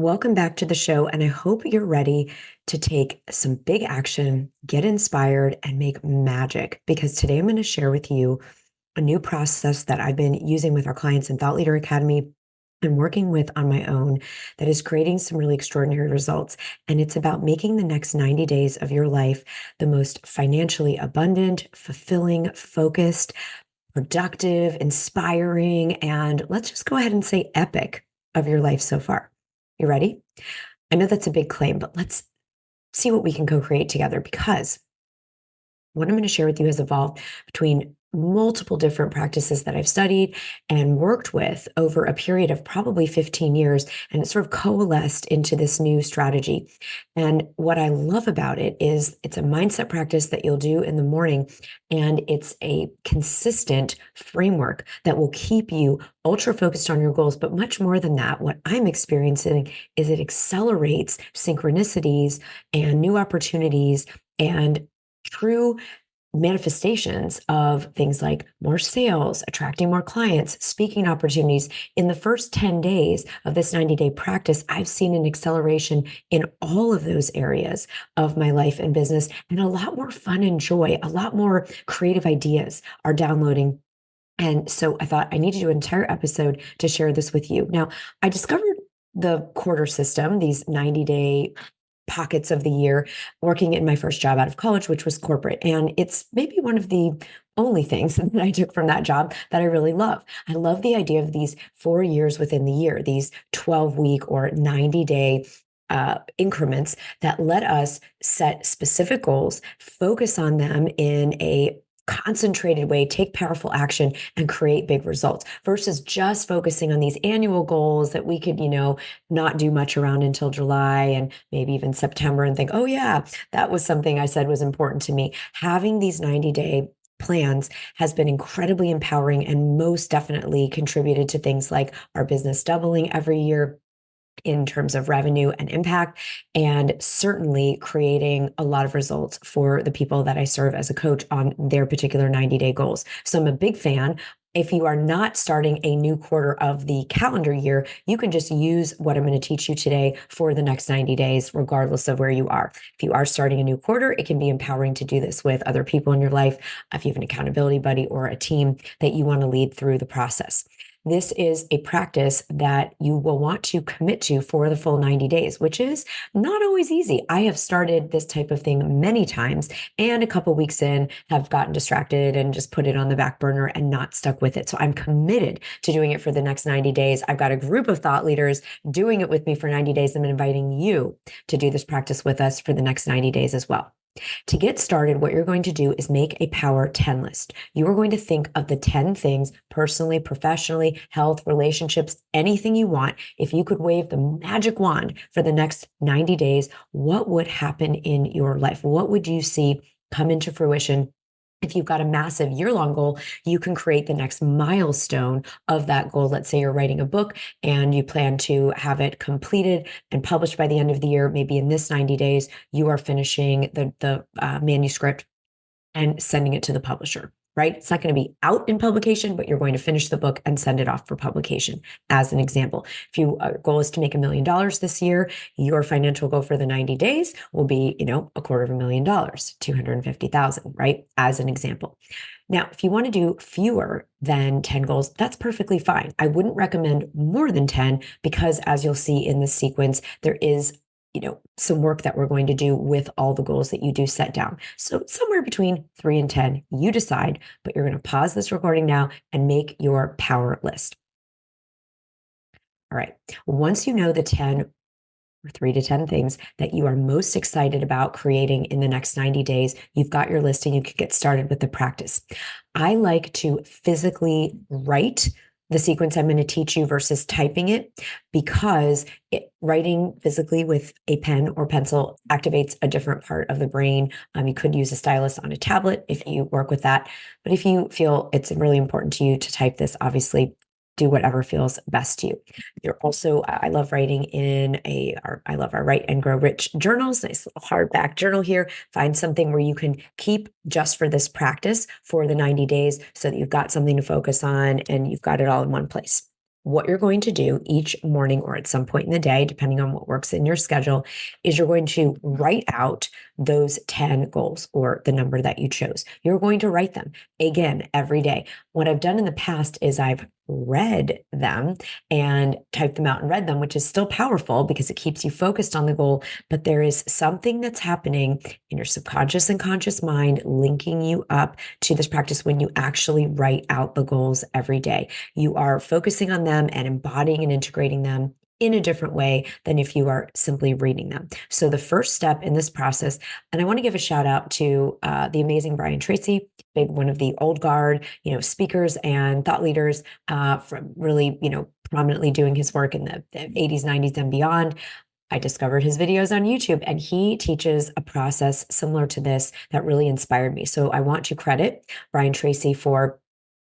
Welcome back to the show, and I hope you're ready to take some big action, get inspired, and make magic. Because today I'm going to share with you a new process that I've been using with our clients in Thought Leader Academy and working with on my own that is creating some really extraordinary results. And it's about making the next 90 days of your life the most financially abundant, fulfilling, focused, productive, inspiring, and let's just go ahead and say epic of your life so far. You ready? I know that's a big claim, but let's see what we can co create together because what I'm going to share with you has evolved between multiple different practices that I've studied and worked with over a period of probably 15 years. And it sort of coalesced into this new strategy. And what I love about it is it's a mindset practice that you'll do in the morning. And it's a consistent framework that will keep you ultra focused on your goals. But much more than that, what I'm experiencing is it accelerates synchronicities and new opportunities and true manifestations of things like more sales, attracting more clients, speaking opportunities. In the first 10 days of this 90-day practice, I've seen an acceleration in all of those areas of my life and business, and a lot more fun and joy, a lot more creative ideas are downloading. And so I thought I need to do an entire episode to share this with you. Now, I discovered the quarter system, these 90-day pockets of the year working in my first job out of college, which was corporate. And it's maybe one of the only things that I took from that job that I really love. I love the idea of these 4 years within the year, these 12-week or 90-day increments that let us set specific goals, focus on them in a concentrated way, take powerful action and create big results versus just focusing on these annual goals that we could, not do much around until July and maybe even September and think, oh yeah, that was something I said was important to me. Having these 90-day plans has been incredibly empowering and most definitely contributed to things like our business doubling every year in terms of revenue and impact, and certainly creating a lot of results for the people that I serve as a coach on their particular 90-day goals. So I'm a big fan. If you are not starting a new quarter of the calendar year, you can just use what I'm going to teach you today for the next 90 days, regardless of where you are. If you are starting a new quarter, it can be empowering to do this with other people in your life. If you have an accountability buddy or a team that you want to lead through the process. This is a practice that you will want to commit to for the full 90 days, which is not always easy. I have started this type of thing many times and a couple weeks in have gotten distracted and just put it on the back burner and not stuck with it. So I'm committed to doing it for the next 90 days. I've got a group of thought leaders doing it with me for 90 days. I'm inviting you to do this practice with us for the next 90 days as well. To get started, what you're going to do is make a power 10 list. You are going to think of the 10 things personally, professionally, health, relationships, anything you want. If you could wave the magic wand for the next 90 days, what would happen in your life? What would you see come into fruition? If you've got a massive year-long goal, you can create the next milestone of that goal. Let's say you're writing a book and you plan to have it completed and published by the end of the year. Maybe in this 90 days, you are finishing the manuscript and sending it to the publisher, right? It's not going to be out in publication, but you're going to finish the book and send it off for publication, as an example. If your goal is to make $1 million this year, your financial goal for the 90 days will be, $250,000, 250,000, right? As an example. Now, if you want to do fewer than 10 goals, that's perfectly fine. I wouldn't recommend more than 10 because as you'll see in this sequence, there is some work that we're going to do with all the goals that you do set down. So somewhere between 3 and 10, you decide, but you're going to pause this recording now and make your power list. All right. Once you know the 10 or 3 to 10 things that you are most excited about creating in the next 90 days, you've got your list and you can get started with the practice. I like to physically write the sequence I'm going to teach you versus typing it because writing physically with a pen or pencil activates a different part of the brain. You could use a stylus on a tablet if you work with that. But if you feel it's really important to you to type this, obviously do whatever feels best to you. You're also, I love writing I love our Write and Grow Rich journals, nice little hardback journal here. Find something where you can keep just for this practice for the 90 days so that you've got something to focus on and you've got it all in one place. what you're going to do each morning or at some point in the day, depending on what works in your schedule, is you're going to write out those 10 goals or the number that you chose. You're going to write them again every day. What I've done in the past is I've read them and typed them out and read them, which is still powerful because it keeps you focused on the goal. But there is something that's happening in your subconscious and conscious mind linking you up to this practice when you actually write out the goals every day. You are focusing on them and embodying and integrating them in a different way than if you are simply reading them. So the first step in this process, and I want to give a shout out to the amazing Brian Tracy, one of the old guard, speakers and thought leaders from really, prominently doing his work in the 80s, 90s, and beyond. I discovered his videos on YouTube, and he teaches a process similar to this that really inspired me. So I want to credit Brian Tracy for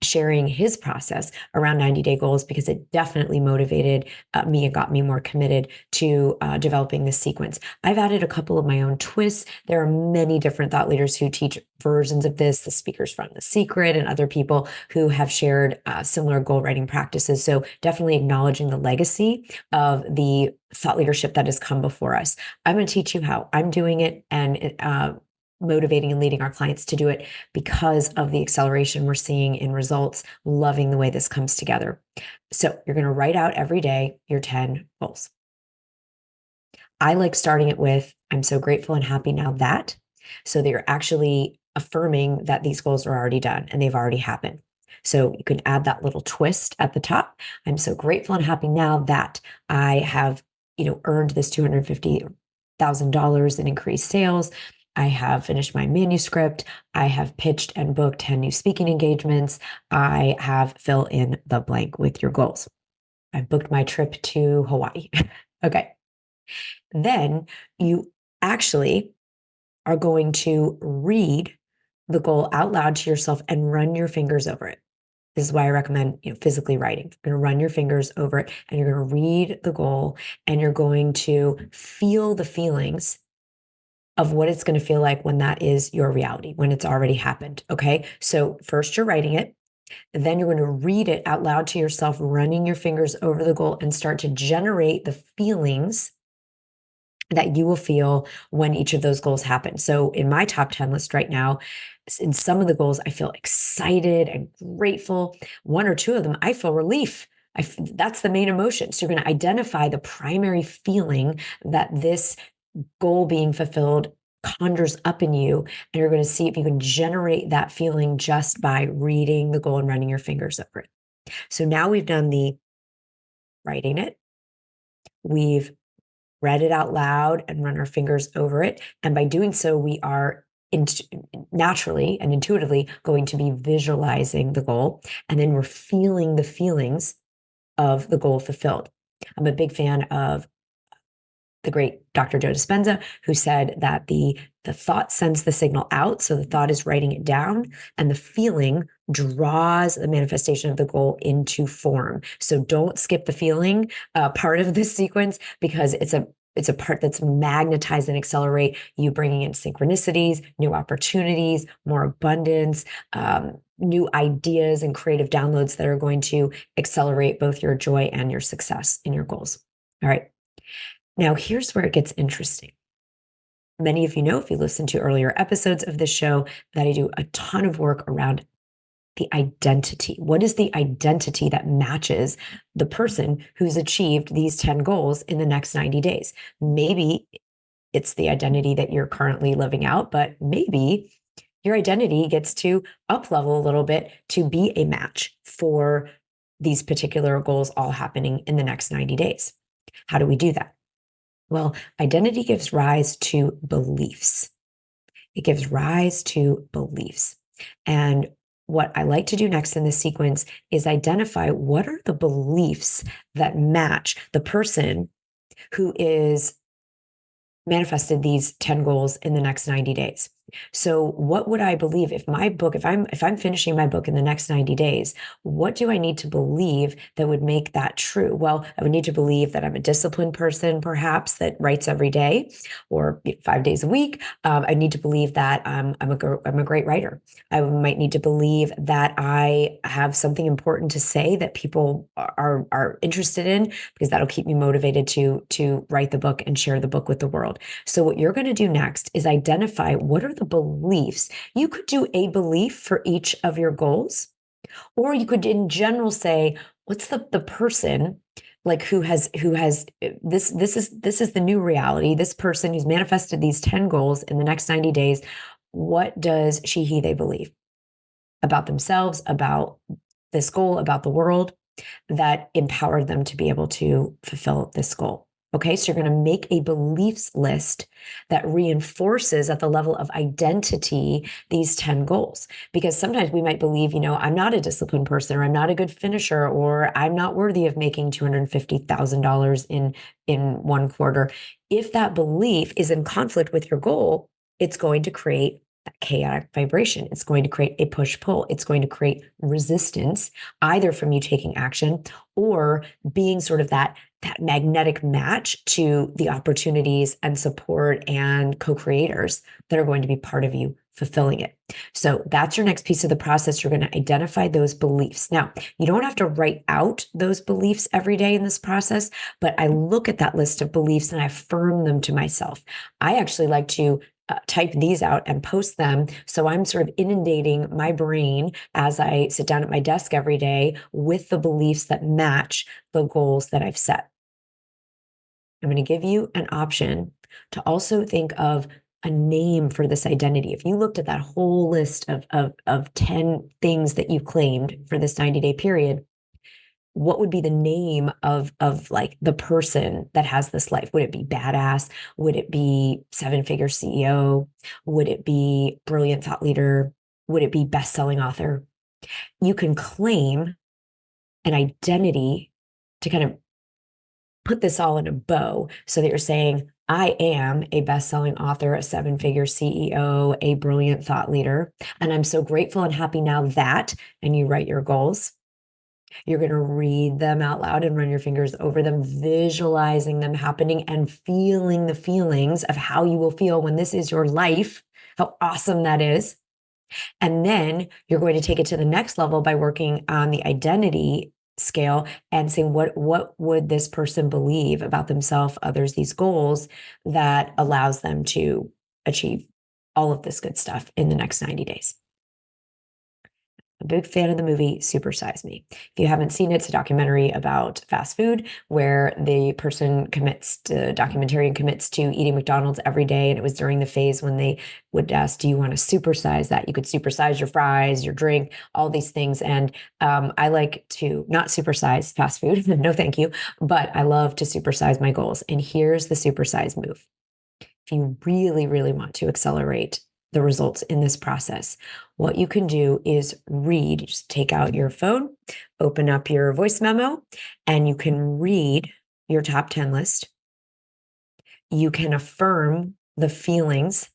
sharing his process around 90-day goals because it definitely motivated me and got me more committed to developing this sequence. I've added a couple of my own twists. There are many different thought leaders who teach versions of this, the speakers from The Secret and other people who have shared similar goal writing practices. So definitely acknowledging the legacy of the thought leadership that has come before us. I'm going to teach you how I'm doing it and motivating and leading our clients to do it because of the acceleration we're seeing in results, loving the way this comes together. So you're going to write out every day your 10 goals. I like starting it with, I'm so grateful and happy now that, so that you're actually affirming that these goals are already done and they've already happened. So you can add that little twist at the top. I'm so grateful and happy now that I have, earned this $250,000 in increased sales. I have finished my manuscript. I have pitched and booked 10 new speaking engagements. I have fill in the blank with your goals. I've booked my trip to Hawaii. Okay. Then you actually are going to read the goal out loud to yourself and run your fingers over it. This is why I recommend, physically writing. You're going to run your fingers over it and you're going to read the goal and you're going to feel the feelings of what it's going to feel like when that is your reality, when it's already happened. Okay. So first you're writing it. Then you're going to read it out loud to yourself, running your fingers over the goal and start to generate the feelings that you will feel when each of those goals happen. So in my top 10 list right now, in some of the goals, I feel excited and grateful. One or two of them, I feel relief. That's the main emotion. So you're going to identify the primary feeling that this goal being fulfilled conjures up in you. And you're going to see if you can generate that feeling just by reading the goal and running your fingers over it. So now we've done the writing it. We've read it out loud and run our fingers over it. And by doing so, we are naturally and intuitively going to be visualizing the goal. And then we're feeling the feelings of the goal fulfilled. I'm a big fan of the great Dr. Joe Dispenza, who said that the thought sends the signal out. So the thought is writing it down and the feeling draws the manifestation of the goal into form. So don't skip the feeling part of this sequence because it's a part that's magnetize and accelerate you bringing in synchronicities, new opportunities, more abundance, new ideas and creative downloads that are going to accelerate both your joy and your success in your goals. All right. Now, here's where it gets interesting. Many of you know, if you listen to earlier episodes of this show, that I do a ton of work around the identity. What is the identity that matches the person who's achieved these 10 goals in the next 90 days? Maybe it's the identity that you're currently living out, but maybe your identity gets to up level a little bit to be a match for these particular goals all happening in the next 90 days. How do we do that? Well, identity gives rise to beliefs. It gives rise to beliefs. And what I like to do next in this sequence is identify what are the beliefs that match the person who is manifested these 10 goals in the next 90 days. So what would I believe if my book, if I'm finishing my book in the next 90 days, what do I need to believe that would make that true? Well, I would need to believe that I'm a disciplined person, perhaps that writes every day or 5 days a week. I need to believe that I'm a great writer. I might need to believe that I have something important to say that people are interested in, because that'll keep me motivated to write the book and share the book with the world. So what you're going to do next is identify what are the beliefs. You could do a belief for each of your goals, or you could in general say, what's the person like who has this is the new reality. This person who's manifested these 10 goals in the next 90 days, what does they believe about themselves, about this goal, about the world, that empowered them to be able to fulfill this goal? Okay, so you're going to make a beliefs list that reinforces at the level of identity these 10 goals. Because sometimes we might believe, I'm not a disciplined person, or I'm not a good finisher, or I'm not worthy of making $250,000 in one quarter. If that belief is in conflict with your goal, it's going to create that chaotic vibration. It's going to create a push-pull. It's going to create resistance, either from you taking action or being sort of that magnetic match to the opportunities and support and co-creators that are going to be part of you fulfilling it. So that's your next piece of the process. You're going to identify those beliefs. Now, you don't have to write out those beliefs every day in this process, but I look at that list of beliefs and I affirm them to myself. I actually like to type these out and post them. So I'm sort of inundating my brain as I sit down at my desk every day with the beliefs that match the goals that I've set. I'm going to give you an option to also think of a name for this identity. If you looked at that whole list of 10 things that you claimed for this 90-day period, what would be the name of like the person that has this life? Would it be badass? Would it be seven-figure CEO? Would it be brilliant thought leader? Would it be best-selling author? You can claim an identity to kind of put this all in a bow so that you're saying, I am a best-selling author, a seven-figure CEO, a brilliant thought leader. And I'm so grateful and happy now that, and you write your goals. You're going to read them out loud and run your fingers over them, visualizing them happening and feeling the feelings of how you will feel when this is your life, how awesome that is. And then you're going to take it to the next level by working on the identity scale and saying, what would this person believe about themselves, others, these goals that allows them to achieve all of this good stuff in the next 90 days. A big fan of the movie Super Size Me. If you haven't seen it, it's a documentary about fast food where the documentarian commits to eating McDonald's every day. And it was during the phase when they would ask, do you want to supersize that? You could supersize your fries, your drink, all these things. And I like to not supersize fast food. No, thank you. But I love to supersize my goals. And here's the supersize move. If you really, really want to accelerate the results in this process, what you can do is read. Just take out your phone, open up your voice memo, and you can read your top 10 list. You can affirm the feelings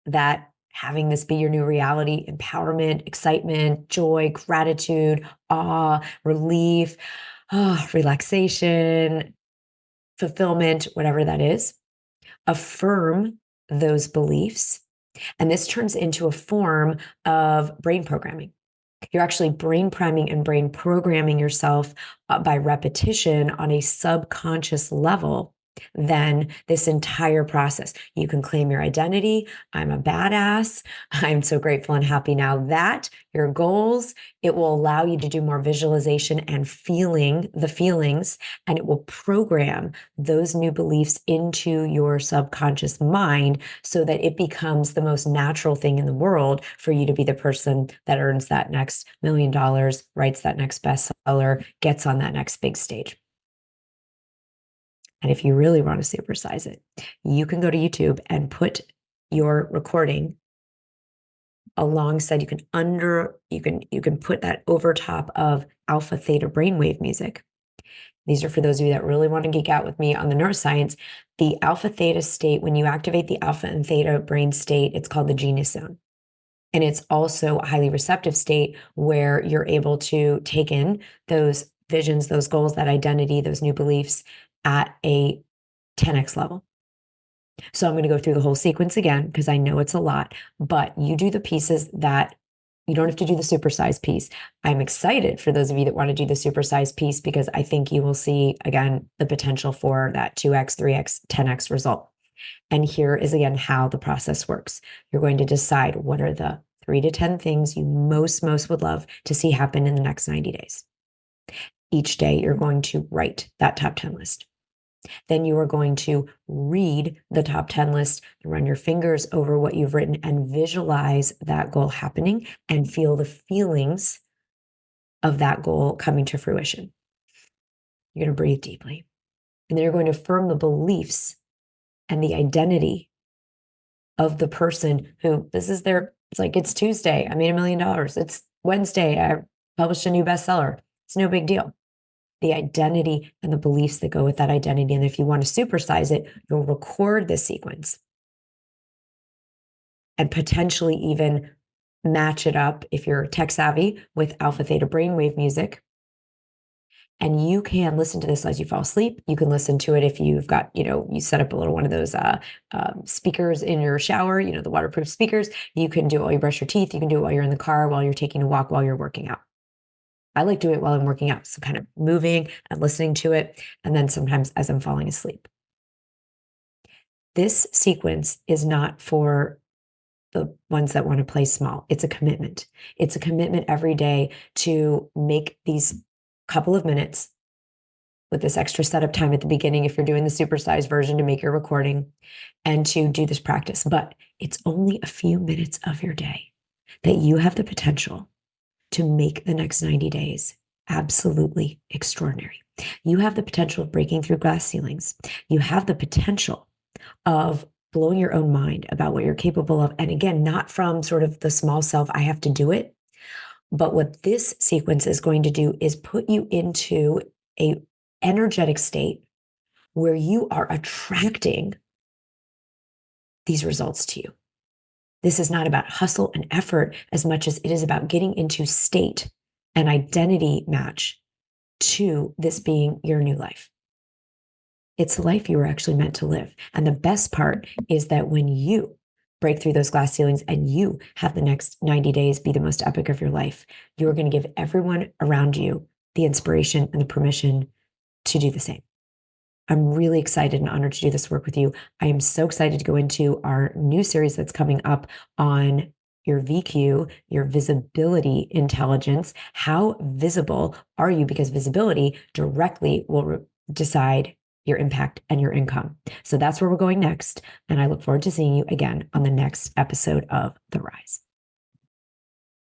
that having this be your new reality: empowerment, excitement, joy, gratitude, awe, relief, relaxation, fulfillment, whatever that is. Affirm those beliefs. And this turns into a form of brain programming. You're actually brain priming and brain programming yourself by repetition on a subconscious level. Then this entire process, you can claim your identity. I'm a badass. I'm so grateful and happy now that your goals, it will allow you to do more visualization and feeling the feelings, and it will program those new beliefs into your subconscious mind so that it becomes the most natural thing in the world for you to be the person that earns that next $1 million, writes that next bestseller, gets on that next big stage. And if you really want to supersize it, you can go to YouTube and put your recording alongside. You can put that over top of alpha theta brainwave music. These are for those of you that really want to geek out with me on the neuroscience. The alpha theta state, when you activate the alpha and theta brain state, it's called the genius zone. And it's also a highly receptive state where you're able to take in those visions, those goals, that identity, those new beliefs at a 10x level. So I'm going to go through the whole sequence again because I know it's a lot, but you do the pieces that you don't have to do the supersize piece. I'm excited for those of you that want to do the supersize piece because I think you will see, again, the potential for that 2x, 3x, 10x result. And here is again how the process works. You're going to decide what are the 3 to 10 things you most would love to see happen in the next 90 days. Each day, you're going to write that top 10 list. Then you are going to read the top 10 list, run your fingers over what you've written, and visualize that goal happening and feel the feelings of that goal coming to fruition. You're going to breathe deeply. And then you're going to affirm the beliefs and the identity of the person who this is their, it's like, it's Tuesday, I made $1 million. It's Wednesday, I published a new bestseller. It's no big deal. The identity and the beliefs that go with that identity. And if you want to supersize it, you'll record this sequence and potentially even match it up, if you're tech savvy, with alpha theta brainwave music. And you can listen to this as you fall asleep. You can listen to it if you've got, you set up a little one of those speakers in your shower, the waterproof speakers. You can do it while you brush your teeth. You can do it while you're in the car, while you're taking a walk, while you're working out. I like doing it while I'm working out. So kind of moving and listening to it. And then sometimes as I'm falling asleep. This sequence is not for the ones that want to play small. It's a commitment. It's a commitment every day to make these couple of minutes with this extra setup time at the beginning, if you're doing the supersized version, to make your recording and to do this practice. But it's only a few minutes of your day that you have the potential to make the next 90 days absolutely extraordinary. You have the potential of breaking through glass ceilings. You have the potential of blowing your own mind about what you're capable of. And again, not from sort of the small self, I have to do it. But what this sequence is going to do is put you into a energetic state where you are attracting these results to you. This is not about hustle and effort as much as it is about getting into state and identity match to this being your new life. It's the life you were actually meant to live. And the best part is that when you break through those glass ceilings and you have the next 90 days be the most epic of your life, you're going to give everyone around you the inspiration and the permission to do the same. I'm really excited and honored to do this work with you. I am so excited to go into our new series that's coming up on your VQ, your visibility intelligence. How visible are you? Because visibility directly will decide your impact and your income. So that's where we're going next. And I look forward to seeing you again on the next episode of The Rise.